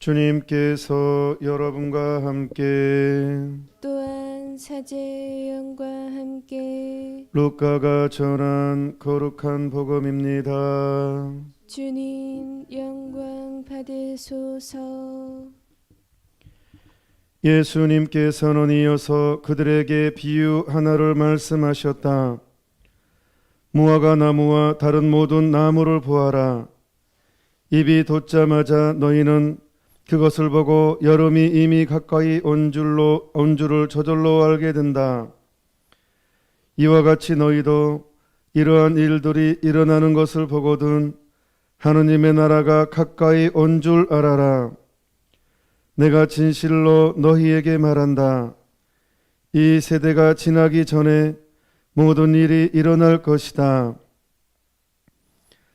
주님께서 여러분과 함께 또한 사제의 영과 함께 루카가 전한 거룩한 복음입니다. 주님 영광 받으소서. 예수님께서는 이어서 그들에게 비유 하나를 말씀하셨다. 무화과 나무와 다른 모든 나무를 보아라. 잎이 돋자마자 너희는 그것을 보고 여름이 이미 가까이 온 줄을 저절로 알게 된다. 이와 같이 너희도 이러한 일들이 일어나는 것을 보거든 하느님의 나라가 가까이 온 줄 알아라. 내가 진실로 너희에게 말한다. 이 세대가 지나기 전에 모든 일이 일어날 것이다.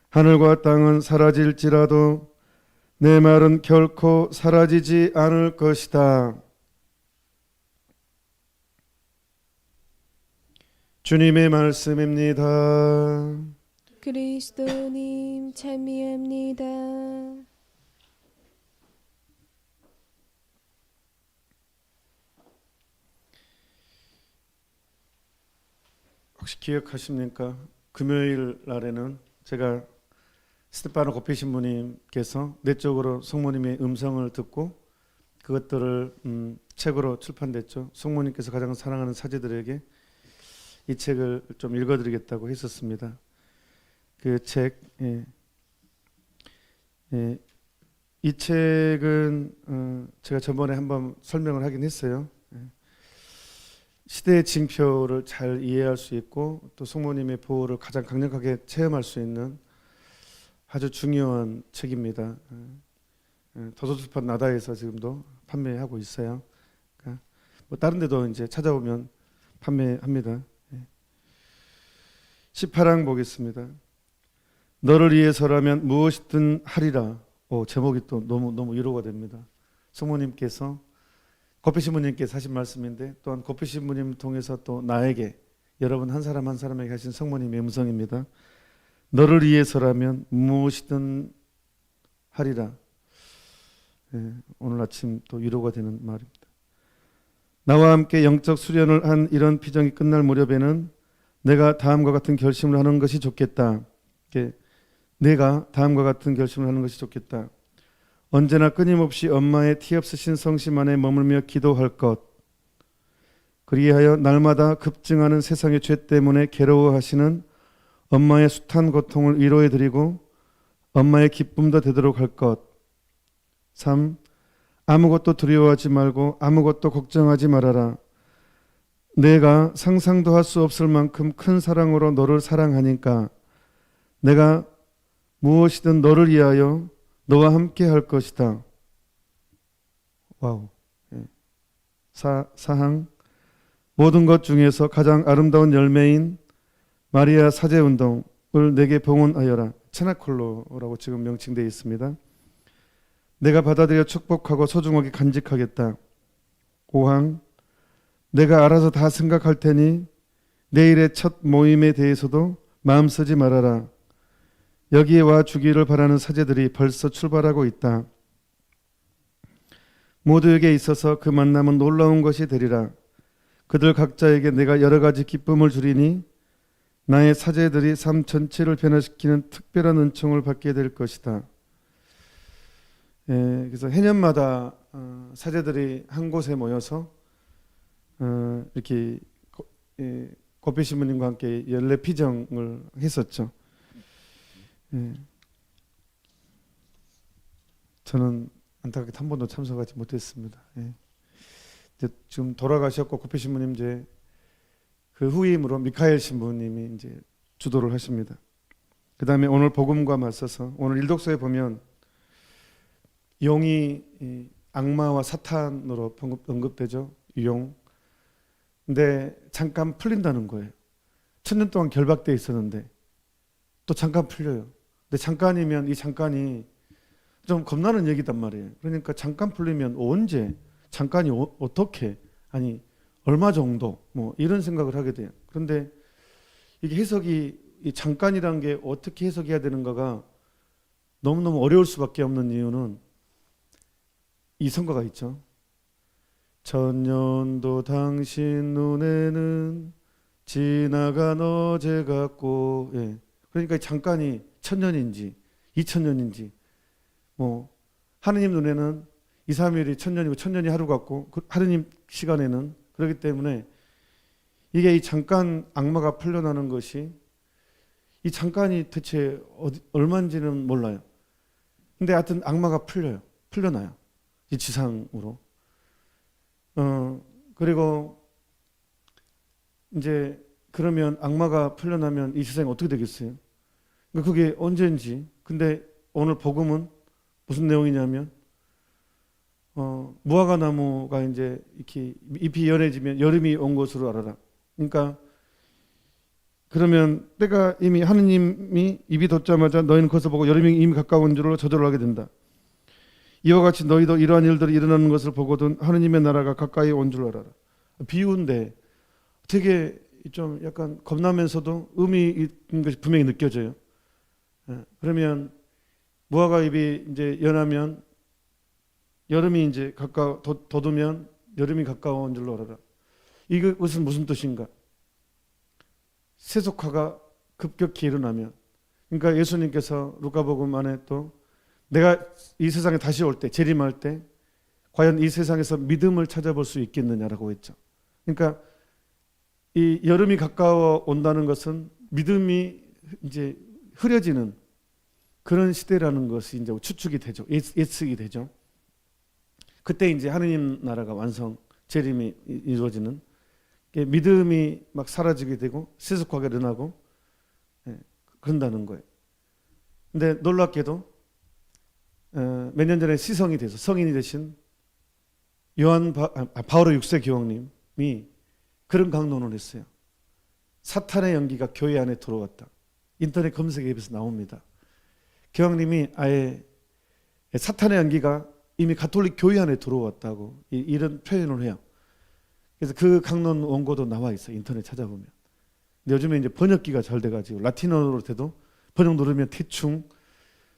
하늘과 땅은 사라질지라도 내 말은 결코 사라지지 않을 것이다. 주님의 말씀입니다. 그리스도님 참미합니다. 혹시 기억하십니까? 금요일 날에는 제가 스테파노 고피 신부님께서 내적으로 성모님의 음성을 듣고 그것들을 책으로 출판됐죠. 성모님께서 가장 사랑하는 사제들에게 이 책을 좀 읽어드리겠다고 했었습니다. 그 책, 이 책은 제가 저번에 한번 설명을 하긴 했어요. 시대의 징표를 잘 이해할 수 있고 또 성모님의 보호를 가장 강력하게 체험할 수 있는 아주 중요한 책입니다. 도서출판 나다에서 지금도 판매하고 있어요. 그러니까 뭐 다른 데도 이제 찾아보면 판매합니다. 18항 보겠습니다. 너를 위해서라면 무엇이든 하리라. 제목이 또 너무 위로가 됩니다. 성모님께서 고피 신부님께서 하신 말씀인데 또한 고피 신부님을 통해서 또 나에게 여러분 한 사람 한 사람에게 하신 성모님의 음성입니다. 너를 위해서라면 무엇이든 하리라. 오늘 아침 또 위로가 되는 말입니다. 나와 함께 영적 수련을 한 이런 피정이 끝날 무렵에는 내가 다음과 같은 결심을 하는 것이 좋겠다. 내가 다음과 같은 결심을 하는 것이 좋겠다. 언제나 끊임없이 엄마의 티 없으신 성심 안에 머물며 기도할 것. 그리하여 날마다 급증하는 세상의 죄 때문에 괴로워하시는 엄마의 숱한 고통을 위로해드리고 엄마의 기쁨도 되도록 할 것. 3. 아무것도 두려워하지 말고 아무것도 걱정하지 말아라. 내가 상상도 할 수 없을 만큼 큰 사랑으로 너를 사랑하니까 내가 무엇이든 너를 위하여 너와 함께 할 것이다. 와우. 4항 모든 것 중에서 가장 아름다운 열매인 마리아 사제운동을 내게 봉헌하여라. 체나콜로라고 지금 명칭되어 있습니다. 내가 받아들여 축복하고 소중하게 간직하겠다. 5항 내가 알아서 다 생각할 테니 내일의 첫 모임에 대해서도 마음 쓰지 말아라. 여기에 와 주기를 바라는 사제들이 벌써 출발하고 있다. 모두에게 있어서 그 만남은 놀라운 것이 되리라. 그들 각자에게 내가 여러 가지 기쁨을 주리니 나의 사제들이 삶 전체를 변화시키는 특별한 은총을 받게 될 것이다. 그래서 해년마다 사제들이 한 곳에 모여서 이렇게 고피 신부님과 함께 연례 피정을 했었죠. 저는 안타깝게 한 번도 참석하지 못했습니다. 지금 돌아가셨고 고피 신부님 이제 그 후임으로 미카엘 신부님이 이제 주도를 하십니다. 그 다음에 오늘 복음과 맞서서 오늘 일독서에 보면 용이 악마와 사탄으로 언급되죠. 용. 근데 잠깐 풀린다는 거예요. 1000년 동안 결박되어 있었는데 또 잠깐 풀려요. 근데 잠깐이면 이 잠깐이 좀 겁나는 얘기단 말이에요. 그러니까 잠깐 풀리면 언제, 잠깐이 어떻게, 아니 얼마 정도, 뭐 이런 생각을 하게 돼요. 그런데 이게 해석이 이 잠깐이라는 게 어떻게 해석해야 되는가가 너무너무 어려울 수밖에 없는 이유는 이 성가가 있죠. 천년도 당신 눈에는 지나간 어제 같고, 예. 그러니까 잠깐이 천년인지 2000년인지 뭐 하느님 눈에는 2, 3일이 천년이고 천년이 하루 같고 하느님 시간에는 그렇기 때문에 이게 이 잠깐 악마가 풀려나는 것이 이 잠깐이 대체 얼마인지는 몰라요. 근데 하여튼 악마가 풀려나요. 이 지상으로. 그리고 이제 그러면 악마가 풀려나면 이 세상이 어떻게 되겠어요? 그러니까 그게 언제인지. 근데 오늘 복음은 무슨 내용이냐면 무화과 나무가 이제 이렇게 잎이 연해지면 여름이 온 것으로 알아라. 그러니까 그러면 때가 이미 하느님이 입이 돋자마자 너희는 그것을 보고 여름이 이미 가까운 줄로 저절로 하게 된다. 이와 같이 너희도 이러한 일들이 일어나는 것을 보거든 하느님의 나라가 가까이 온 줄 알아라. 비유인데 되게 좀 약간 겁나면서도 의미 있는 것이 분명히 느껴져요. 그러면 무화과 잎이 이제 연하면 여름이 이제 돋으면 여름이 가까운 줄로 알아라. 이것은 무슨 뜻인가? 세속화가 급격히 일어나면, 그러니까 예수님께서 루카복음 안에 또 내가 이 세상에 다시 올 때, 재림할 때 과연 이 세상에서 믿음을 찾아볼 수 있겠느냐라고 했죠. 그러니까 이 여름이 가까워 온다는 것은 믿음이 이제 흐려지는 그런 시대라는 것이 이제 추측이 되죠. 예측이 되죠. 그때 이제 하느님 나라가 완성, 재림이 이루어지는 믿음이 막 사라지게 되고 세속화가 일어나고 그런다는 거예요. 근데 놀랍게도 몇 년 전에 시성이 돼서 성인이 되신 바오로 6세 교황님이 그런 강론을 했어요. 사탄의 연기가 교회 안에 들어왔다. 인터넷 검색에 입에서 나옵니다. 교황님이 아예 사탄의 연기가 이미 가톨릭 교회 안에 들어왔다고 이런 표현을 해요. 그래서 그 강론 원고도 나와 있어요. 인터넷 찾아보면. 근데 요즘에 이제 번역기가 잘 돼가지고 라틴어로 돼도 번역 누르면 대충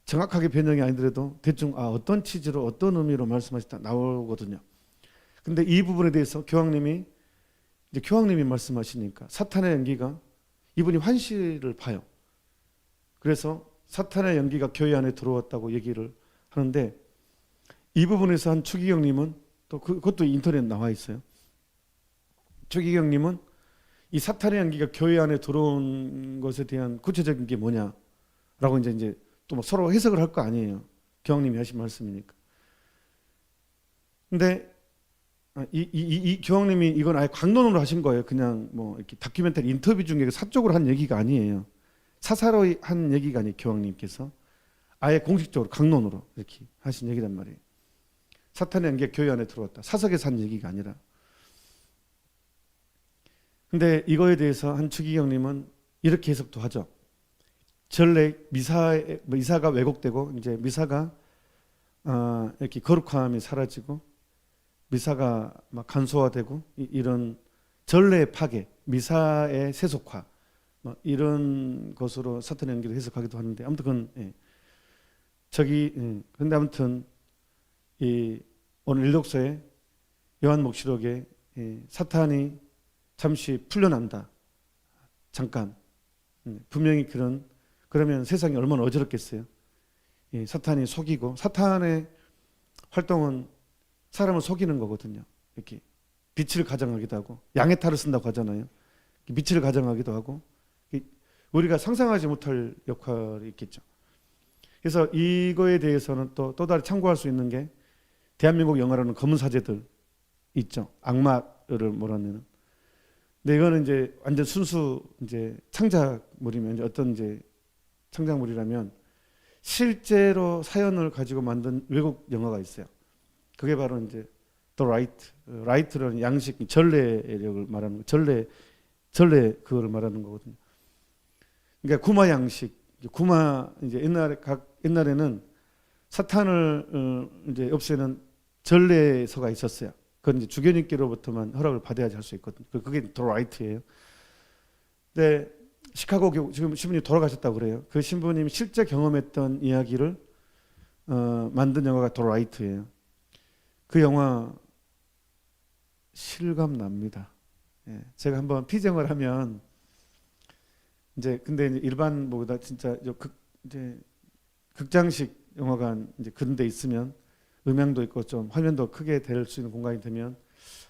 정확하게 변형이 아니더라도 대충 어떤 취지로 어떤 의미로 말씀하셨다 나오거든요. 근데 이 부분에 대해서 교황님이 말씀하시니까 사탄의 연기가 이분이 환시를 봐요. 그래서 사탄의 연기가 교회 안에 들어왔다고 얘기를 하는데 이 부분에서 한 추기경님은 또 그것도 인터넷에 나와 있어요. 추기경님은 이 사탄의 연기가 교회 안에 들어온 것에 대한 구체적인 게 뭐냐라고 이제 또 서로 해석을 할 거 아니에요. 교황님이 하신 말씀이니까. 근데 이 교황님이 이건 아예 강론으로 하신 거예요. 그냥 뭐 이렇게 다큐멘터리 인터뷰 중에 사적으로 한 얘기가 아니에요. 사사로이 한 얘기가 아니에요. 교황님께서 아예 공식적으로 강론으로 이렇게 하신 얘기란 말이에요. 사탄의 연기가 교회 안에 들어왔다. 사석에서 한 얘기가 아니라. 근데 이거에 대해서 한 추기경님은 이렇게 해석도 하죠. 전례 미사가 왜곡되고 이제 미사가 이렇게 거룩함이 사라지고 미사가 막 간소화되고 이런 전례의 파괴, 미사의 세속화 이런 것으로 사탄의 연기를 해석하기도 하는데 아무튼 그건 근데 아무튼 이 오늘 일독서에 요한黙示録에 사탄이 잠시 풀려난다. 잠깐 분명히 그러면 세상이 얼마나 어지럽겠어요. 사탄이 속이고 사탄의 활동은 사람을 속이는 거거든요. 이렇게 빛을 가장하기도 하고 양의 탈을 쓴다고 하잖아요. 빛을 가장하기도 하고 우리가 상상하지 못할 역할이 있겠죠. 그래서 이거에 대해서는 또 다른 참고할 수 있는 게 대한민국 영화라는 검은 사제들 있죠. 악마를 몰아내는. 근데 이거는 이제 완전 순수 이제 창작물이면 이제 어떤 이제 창작물이라면 실제로 사연을 가지고 만든 외국 영화가 있어요. 그게 바로 이제 The Right라는 양식 전례력을 말하는 거. 전례 그거를 말하는 거거든요. 그러니까 구마 양식, 이제 옛날에는 사탄을 이제 없애는 전례서가 있었어요. 그건 이제 주교님께로부터만 허락을 받아야지 할 수 있거든요. 그게 The Right예요. 근데 시카고 지금 신부님이 돌아가셨다고 그래요. 그 신부님이 실제 경험했던 이야기를 만든 영화가 The Right예요. 그 영화 실감 납니다. 예, 제가 한번 피정을 하면 이제 근데 이제 일반보다 진짜 이제 극장식 영화관 이제 그런 데 있으면 음향도 있고 좀 화면도 크게 될 수 있는 공간이 되면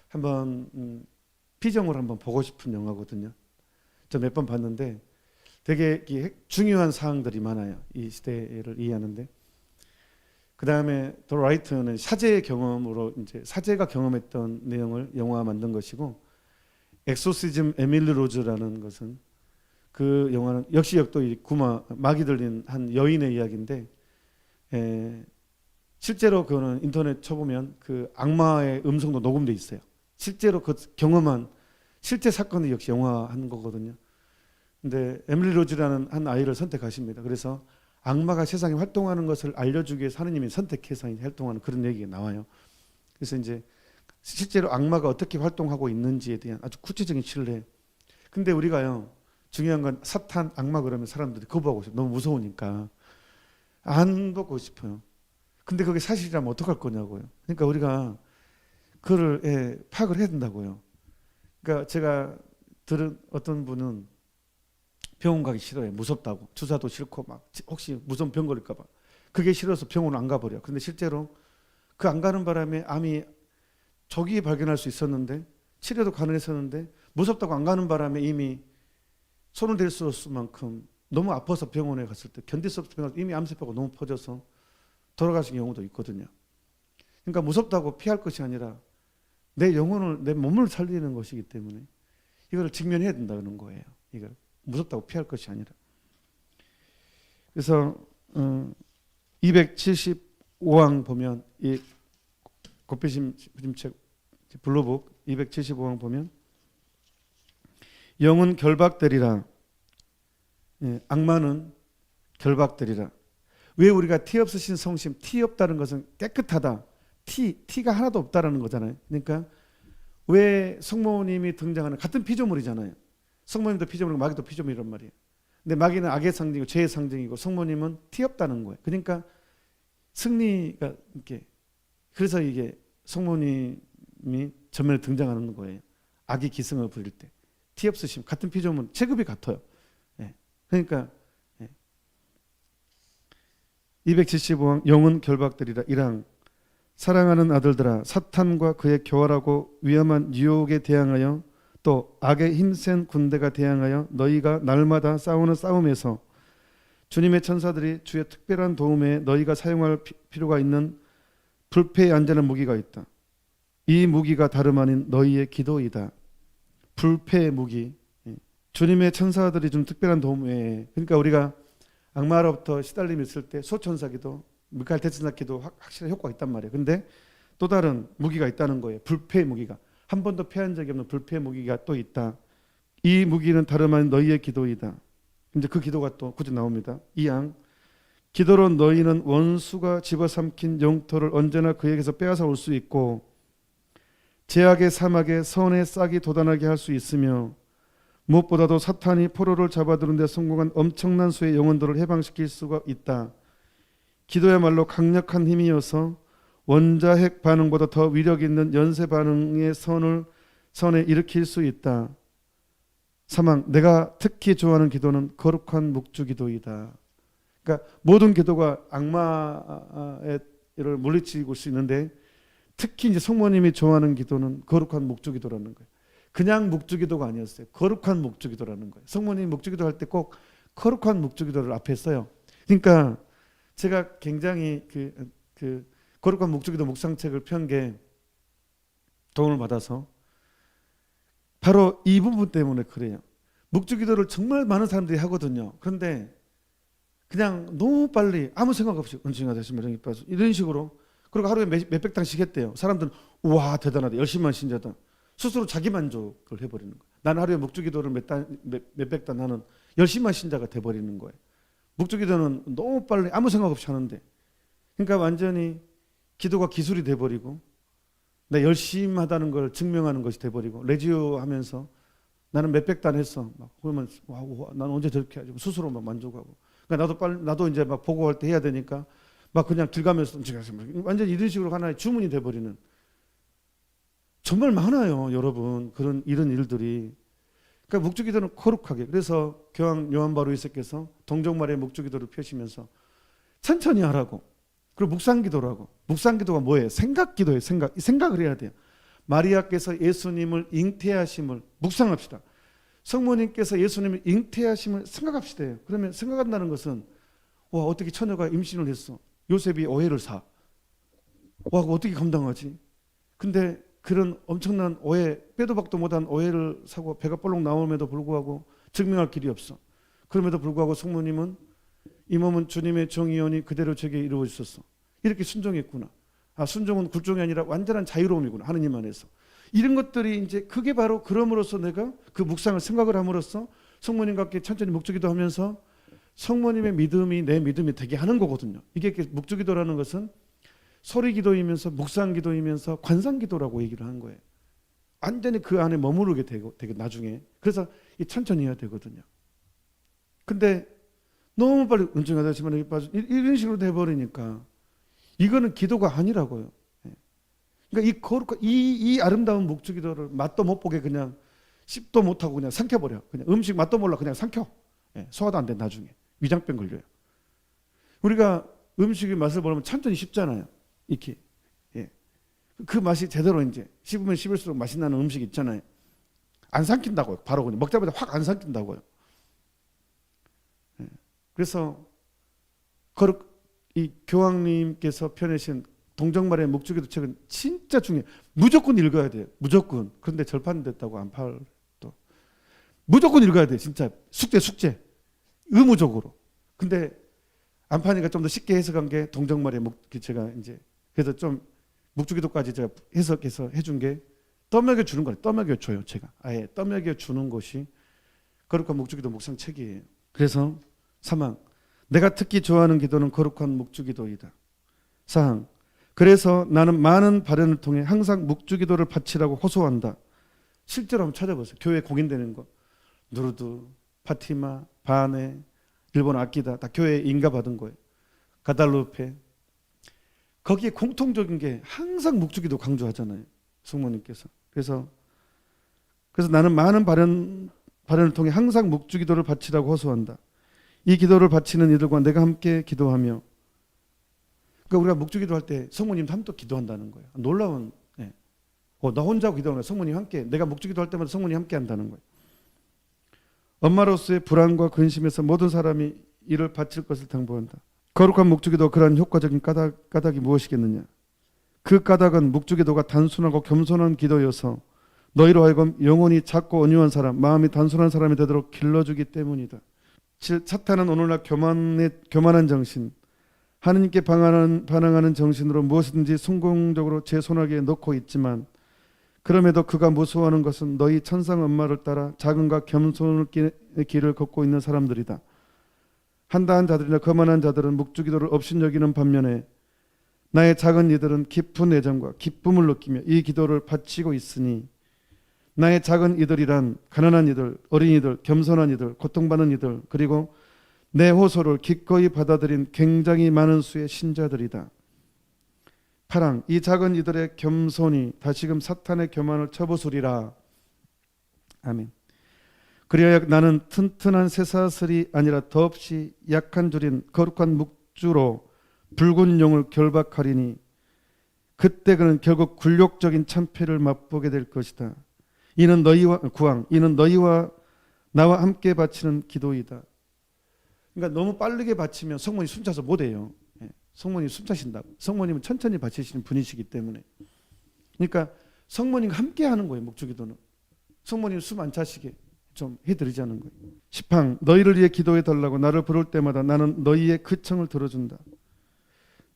한번 피정을 한번 보고 싶은 영화거든요. 저 몇 번 봤는데 되게 중요한 사항들이 많아요. 이 시대를 이해하는데. 그 다음에 더 라이트는 사제의 경험으로 이제 사제가 경험했던 내용을 영화 만든 것이고, 엑소시즘 에밀리 로즈라는 것은 그 영화는 역시 또 이 구마 막이 들린 한 여인의 이야기인데, 실제로 그거는 인터넷 쳐보면 그 악마의 음성도 녹음돼 있어요. 실제로 그 경험한 실제 사건이 역시 영화한 거거든요. 근데 에밀리 로즈라는 한 아이를 선택하십니다. 그래서 악마가 세상에 활동하는 것을 알려주기 위해서 하느님이 선택해서 활동하는 그런 얘기가 나와요. 그래서 이제 실제로 악마가 어떻게 활동하고 있는지에 대한 아주 구체적인 신뢰. 근데 우리가요, 중요한 건 사탄, 악마 그러면 사람들이 거부하고 싶어요. 너무 무서우니까 안 보고 싶어요. 근데 그게 사실이라면 어떡할 거냐고요. 그러니까 우리가 그걸 파악을 해야 된다고요. 그러니까 제가 들은 어떤 분은 병원 가기 싫어요. 무섭다고. 주사도 싫고 막 혹시 무서운 병 걸릴까 봐. 그게 싫어서 병원 안 가버려. 근데 실제로 그 안 가는 바람에 암이 조기에 발견할 수 있었는데 치료도 가능했었는데 무섭다고 안 가는 바람에 이미 손을 댈 수 없을 만큼 너무 아파서 병원에 갔을 때 견딜 수 없을 때 이미 암세포가 너무 퍼져서 돌아가신 경우도 있거든요. 그러니까 무섭다고 피할 것이 아니라 내 영혼을, 내 몸을 살리는 것이기 때문에 이걸 직면해야 된다는 거예요. 이걸 무섭다고 피할 것이 아니라. 그래서 275항 보면 이 곱배심 책 블루북 275항 보면 영은 결박되리라. 악마는 결박되리라. 왜 우리가 티 없으신 성심, 티 없다는 것은 깨끗하다. 티가 하나도 없다라는 거잖아요. 그러니까 왜 성모님이 등장하는 같은 피조물이잖아요. 성모님도 피조물이고 마귀도 피조물이란 말이에요. 근데 마귀는 악의 상징이고 죄의 상징이고 성모님은 티 없다는 거예요. 그러니까 승리가 이렇게, 그래서 이게 성모님이 전면에 등장하는 거예요. 악의 기승을 부릴 때 티 없으심, 같은 피조물, 체급이 같아요. 그러니까 275항 영은 결박되리라. 1항 사랑하는 아들들아, 사탄과 그의 교활하고 위험한 유혹에 대항하여 또 악의 힘센 군대가 대항하여 너희가 날마다 싸우는 싸움에서 주님의 천사들이 주의 특별한 도움에 너희가 사용할 필요가 있는 불패의 안전한 무기가 있다. 이 무기가 다름 아닌 너희의 기도이다. 불패의 무기. 주님의 천사들이 좀 특별한 도움에, 그러니까 우리가 악마로부터 시달림이 있을 때 소천사기도 미카엘 대천사기도 확실한 효과가 있단 말이에요. 근데 또 다른 무기가 있다는 거예요. 불패의 무기가. 한 번도 패한 적이 없는 불패의 무기가 또 있다. 이 무기는 다름 아닌 너희의 기도이다. 이제 그 기도가 또 굳이 나옵니다. 2항 기도로 너희는 원수가 집어삼킨 영토를 언제나 그에게서 빼앗아 올 수 있고 제약의 사막에 선의 싹이 돋아나게 할 수 있으며 무엇보다도 사탄이 포로를 잡아들은 데 성공한 엄청난 수의 영혼들을 해방시킬 수가 있다. 기도야말로 강력한 힘이어서 원자핵 반응보다 더 위력 있는 연쇄 반응의 선에 일으킬 수 있다. 3항 내가 특히 좋아하는 기도는 거룩한 묵주기도이다. 그러니까 모든 기도가 악마를 물리치고 수 있는데 특히 이제 성모님이 좋아하는 기도는 거룩한 묵주기도라는 거예요. 그냥 묵주기도가 아니었어요. 거룩한 묵주기도라는 거예요. 성모님이 묵주기도 할 때 꼭 거룩한 묵주기도를 앞에 써요. 그러니까 제가 굉장히 그 거룩한 묵주기도 묵상책을 편 게 도움을 받아서 바로 이 부분 때문에 그래요. 묵주기도를 정말 많은 사람들이 하거든요. 그런데 그냥 너무 빨리 아무 생각 없이 은총이가 되시면 이런 식으로, 그리고 하루에 몇백 단씩 했대요. 사람들은 우와 대단하다, 열심한 신자다. 스스로 자기 만족을 해버리는 거예요. 나는 하루에 묵주기도를 몇백 단 하는 열심한 신자가 돼버리는 거예요. 묵주기도는 너무 빨리 아무 생각 없이 하는데, 그러니까 완전히 기도가 기술이 돼버리고 나 열심하다는 걸 증명하는 것이 돼버리고, 레지오 하면서 나는 몇백 단 했어. 막 그러면 와, 나는 언제 저렇게 하지? 스스로 막 만족하고. 그러니까 나도 이제 막 보고할 때 해야 되니까 막 그냥 들가면서 완전 이런 식으로 하나의 주문이 돼버리는 정말 많아요, 여러분. 이런 일들이. 그러니까 묵주기도는 거룩하게. 그래서 교황 요한 바로 2세께서 동정마리아 묵주기도를 펴시면서 천천히 하라고. 그리고 묵상기도라고. 묵상기도가 뭐예요? 생각기도예요. 생각을 해야 돼요. 마리아께서 예수님을 잉태하심을 묵상합시다. 성모님께서 예수님을 잉태하심을 생각합시다. 그러면 생각한다는 것은 와, 어떻게 처녀가 임신을 했어? 요셉이 오해를 사. 와, 그거 어떻게 감당하지? 근데 그런 엄청난 오해, 빼도 박도 못한 오해를 사고 배가 볼록 나옴에도 불구하고 증명할 길이 없어. 그럼에도 불구하고 성모님은 이 몸은 주님의 정의오니 그대로 제게 이루어졌어. 이렇게 순종했구나. 아, 순종은 굴종이 아니라 완전한 자유로움이구나. 하느님 안에서. 이런 것들이 이제 그게 바로 그럼으로써 내가 그 묵상을 생각을 함으로써 성모님과 함께 천천히 묵주기도 하면서 성모님의 믿음이 내 믿음이 되게 하는 거거든요. 이게 묵주기도라는 것은 소리기도이면서 묵상기도이면서 관상기도라고 얘기를 하는 거예요. 완전히 그 안에 머무르게 되고 나중에. 그래서 천천히 해야 되거든요. 근데 너무 빨리 은총하다 지만 이런 식으로 돼버리니까 이거는 기도가 아니라고요. 그러니까 이 거룩한 이 아름다운 묵주기도를 맛도 못 보게 그냥 씹도 못하고 그냥 삼켜버려. 그냥 음식 맛도 몰라 그냥 삼켜. 소화도 안 돼. 나중에 위장병 걸려요. 우리가 음식의 맛을 보려면 천천히 씹잖아요. 이렇게. 그 맛이 제대로 이제 씹으면 씹을수록 맛이 나는 음식 있잖아요. 안 삼킨다고요. 바로 그냥 먹자마자 확 안 삼킨다고요. 그래서 이 교황님께서 펴내신 동정마리아 묵주기도 책은 진짜 중요해요. 무조건 읽어야 돼요. 무조건. 그런데 절판됐다고 안 팔. 또 무조건 읽어야 돼요. 진짜 숙제. 의무적으로. 근데 안 파니까 좀 더 쉽게 해석한 게 동정마리아 제가 이제 그래서 좀 묵주기도까지 제가 해석해서 해준 게 떠먹여 주는 거예요. 떠먹여 줘요. 제가 아예 떠먹여 주는 것이 거룩한 묵주기도 묵상 책이에요. 그래서 3항 내가 특히 좋아하는 기도는 거룩한 묵주기도이다. 4항 그래서 나는 많은 발언을 통해 항상 묵주기도를 바치라고 호소한다. 실제로 한번 찾아보세요. 교회 공인되는 거 누르드, 파티마, 바네, 일본 아끼다 다 교회에 인가받은 거예요. 가달루페 거기에 공통적인 게 항상 묵주기도 강조하잖아요. 성모님께서. 그래서 나는 많은 발언을 통해 항상 묵주기도를 바치라고 호소한다. 이 기도를 바치는 이들과 내가 함께 기도하며 그러니까 우리가 묵주기도 할 때 성모님도 함께 기도한다는 거예요. 놀라운 나 혼자 기도하는 거예요. 성모님 함께 내가 묵주기도 할 때마다 성모님 함께 한다는 거예요. 엄마로서의 불안과 근심에서 모든 사람이 이를 바칠 것을 당부한다. 거룩한 묵주기도 그러한 효과적인 까닭이 무엇이겠느냐. 그 까닭은 묵주기도가 단순하고 겸손한 기도여서 너희로 하여금 영혼이 작고 온유한 사람 마음이 단순한 사람이 되도록 길러주기 때문이다. 사탄은 오늘날 교만한 정신 하느님께 반항하는 정신으로 무엇이든지 성공적으로 제 손아귀에 넣고 있지만 그럼에도 그가 무서워하는 것은 너희 천상 엄마를 따라 작은과 겸손의 길을 걷고 있는 사람들이다. 한다한 자들이나 거만한 자들은 묵주기도를 업신여기는 반면에 나의 작은 이들은 깊은 애정과 기쁨을 느끼며 이 기도를 바치고 있으니 나의 작은 이들이란 가난한 이들, 어린이들, 겸손한 이들, 고통받는 이들 그리고 내 호소를 기꺼이 받아들인 굉장히 많은 수의 신자들이다. 8항 이 작은 이들의 겸손이 다시금 사탄의 교만을 쳐부수리라. 아멘. 그리하여 나는 튼튼한 쇠사슬이 아니라 더없이 약한 줄인 거룩한 묵주로 붉은 용을 결박하리니 그때 그는 결국 굴욕적인 참패를 맛보게 될 것이다. 이는 너희와 나와 함께 바치는 기도이다. 그러니까 너무 빠르게 바치면 성모님 숨차서 못해요. 성모님 숨차신다고. 성모님은 천천히 바치시는 분이시기 때문에. 그러니까 성모님과 함께 하는 거예요. 묵주기도는. 성모님 숨 안 차시게 좀 해드리자는 거예요. 10항 너희를 위해 기도해 달라고 나를 부를 때마다 나는 너희의 그 청을 들어준다.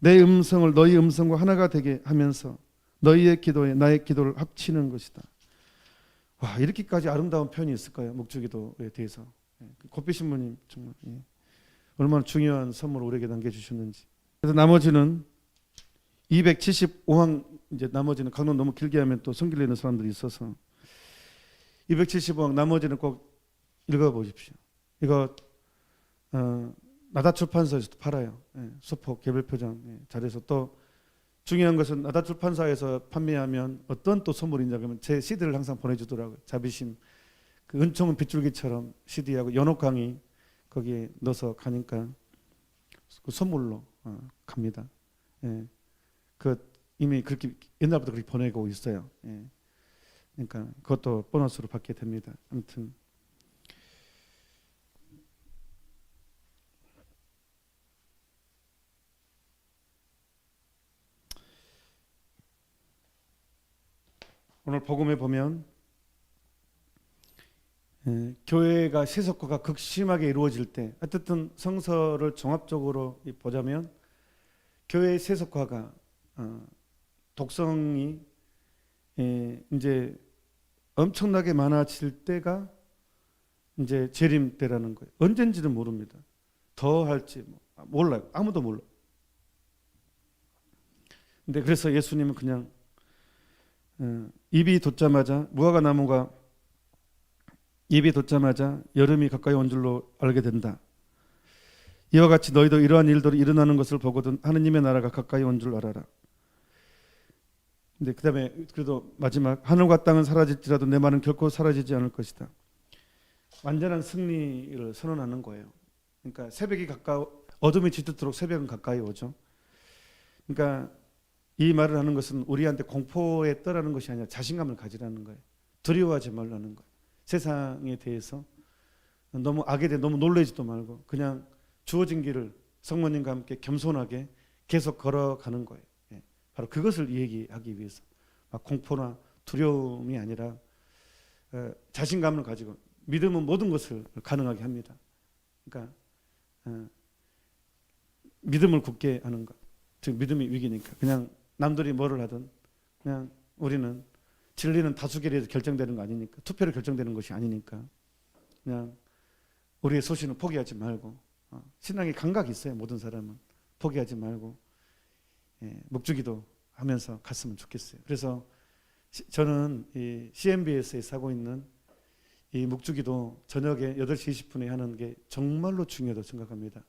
내 음성을 너희 음성과 하나가 되게 하면서 너희의 기도에 나의 기도를 합치는 것이다. 와, 이렇게까지 아름다운 표현이 있을까요? 묵주기도에 대해서. 고삐 신부님 정말 얼마나 중요한 선물을 우리에게 남겨주셨는지. 그래서 나머지는 275항 이제 나머지는 강론 너무 길게 하면 또 성길 내는 사람들이 있어서 275항 나머지는 꼭 읽어보십시오. 이거 나다 출판사에서도 팔아요. 소폭 개별 표장 잘해서 또 중요한 것은 나다 출판사에서 판매하면 어떤 또 선물이냐 그러면 제 CD를 항상 보내주더라고요. 자비심. 그 은총은 빗줄기처럼 CD하고 연옥 강의 거기에 넣어서 가니까 그 선물로 갑니다. 예. 그 이미 그렇게 옛날부터 그렇게 보내고 있어요. 예. 그러니까 그것도 보너스로 받게 됩니다. 아무튼 오늘 복음에 보면 교회가 세속화가 극심하게 이루어질 때 어쨌든 성서를 종합적으로 보자면 교회의 세속화가 독성이 이제 엄청나게 많아질 때가 이제 재림 때라는 거예요. 언젠지는 모릅니다. 더 할지 몰라요. 아무도 몰라요. 근데 그래서 예수님은 그냥 입이 돋자마자 무화과 나무가 입이 돋자마자 여름이 가까이 온 줄로 알게 된다. 이와 같이 너희도 이러한 일들이 일어나는 것을 보거든 하느님의 나라가 가까이 온 줄 알아라. 근데 그다음에 그래도 마지막 하늘과 땅은 사라질지라도 내 말은 결코 사라지지 않을 것이다. 완전한 승리를 선언하는 거예요. 그러니까 새벽이 가까워 어둠이 짙도록 새벽은 가까이 오죠. 그러니까 이 말을 하는 것은 우리한테 공포에 떠라는 것이 아니라 자신감을 가지라는 거예요. 두려워하지 말라는 거예요. 세상에 대해서 너무 악에 대해 너무 놀라지도 말고 그냥 주어진 길을 성모님과 함께 겸손하게 계속 걸어가는 거예요. 예. 바로 그것을 얘기하기 위해서 막 공포나 두려움이 아니라 자신감을 가지고 믿음은 모든 것을 가능하게 합니다. 그러니까 믿음을 굳게 하는 것. 즉 믿음이 위기니까 그냥 남들이 뭐를 하든 그냥 우리는 진리는 다수결에서 결정되는 거 아니니까 투표로 결정되는 것이 아니니까 그냥 우리의 소신을 포기하지 말고 신앙의 감각이 있어요. 모든 사람은 포기하지 말고 묵주기도 하면서 갔으면 좋겠어요. 그래서 저는 이 CMBS에서 하고 있는 이 묵주기도 저녁에 8시 20분에 하는 게 정말로 중요하다고 생각합니다.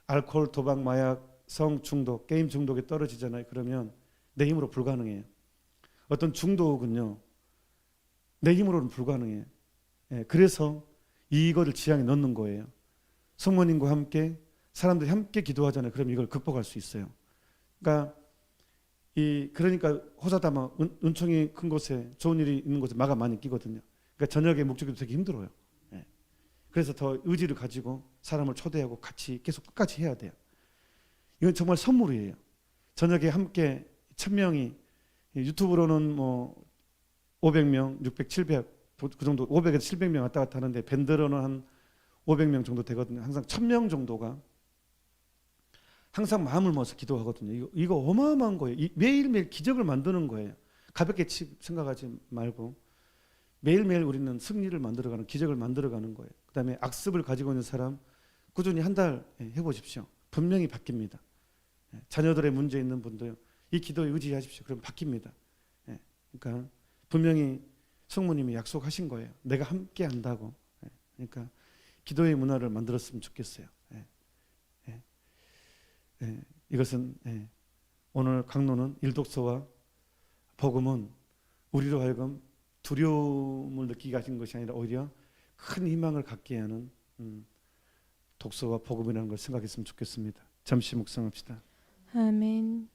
알코올, 도박, 마약, 성 중독, 게임 중독에 떨어지잖아요. 그러면 내 힘으로 불가능해요. 어떤 중독은요, 내 힘으로는 불가능해요. 그래서 이거를 지향에 넣는 거예요. 성모님과 함께 사람들이 함께 기도하잖아요. 그럼 이걸 극복할 수 있어요. 그러니까 호사다마 은총이 큰 곳에 좋은 일이 있는 곳에 마가 많이 끼거든요. 그러니까 저녁에 묵주기도 되게 힘들어요. 그래서 더 의지를 가지고 사람을 초대하고 같이 계속 끝까지 해야 돼요. 이건 정말 선물이에요. 저녁에 함께 1000명이 유튜브로는 뭐 500명, 600, 700 그 정도 500에서 700명 왔다 갔다 하는데 밴드로는 한 500명 정도 되거든요. 항상 1000명 정도가 항상 마음을 모아서 기도하거든요. 이거 어마어마한 거예요. 매일매일 기적을 만드는 거예요. 가볍게 생각하지 말고 매일매일 우리는 승리를 만들어가는 기적을 만들어가는 거예요. 그다음에 악습을 가지고 있는 사람 꾸준히 한 달 해보십시오. 분명히 바뀝니다. 자녀들의 문제 있는 분도요. 이 기도에 의지하십시오. 그럼 바뀝니다. 그러니까 분명히 성모님이 약속하신 거예요. 내가 함께 한다고. 그러니까 기도의 문화를 만들었으면 좋겠어요. 이것은 오늘 강론은 일독서와 복음은 우리로 하여금 두려움을 느끼게 하신 것이 아니라 오히려 큰 희망을 갖게 하는 독서와 복음이라는 걸 생각했으면 좋겠습니다. 잠시 묵상합시다. 아멘.